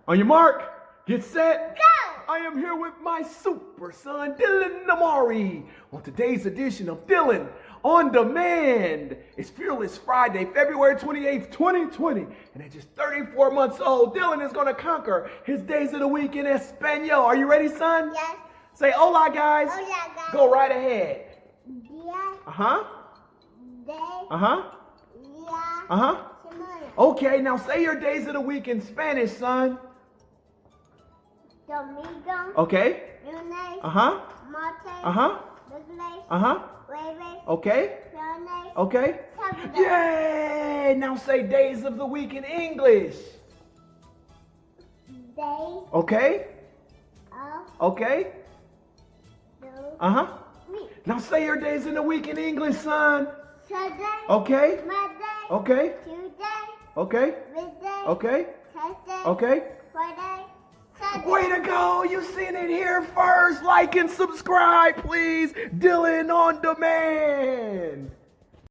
On your mark, get set. Go! I am here with my super son, Dylan Amare, on today's edition of Dylan on Demand. It's Fearless Friday, February 28th, 2020. And at just 34 months old, Dylan is going to conquer his days of the week in Espanol. Are you ready, son? Yes. Say hola, guys. Hola, guys. Go right ahead. Día Uh-huh. de Uh-huh. la Uh-huh. semana. Okay, now say your days of the week in Spanish, son. Domingo. Okay. Lunes. Uh-huh. Martes. Uh-huh. Miércoles. Uh-huh. Jueves. Okay. Viernes. Okay. Sábado. Yay! Now say days of the week in English. Days Okay. of Okay. the Uh-huh. week. Now say your days in the week in English, son. Saturday. Okay. Monday. Okay. Tuesday. Okay. Wednesday. Okay. Thursday. Okay. Friday. Saturday. Way to go! You seen it here first. Like and subscribe, please. Dylan on Demand.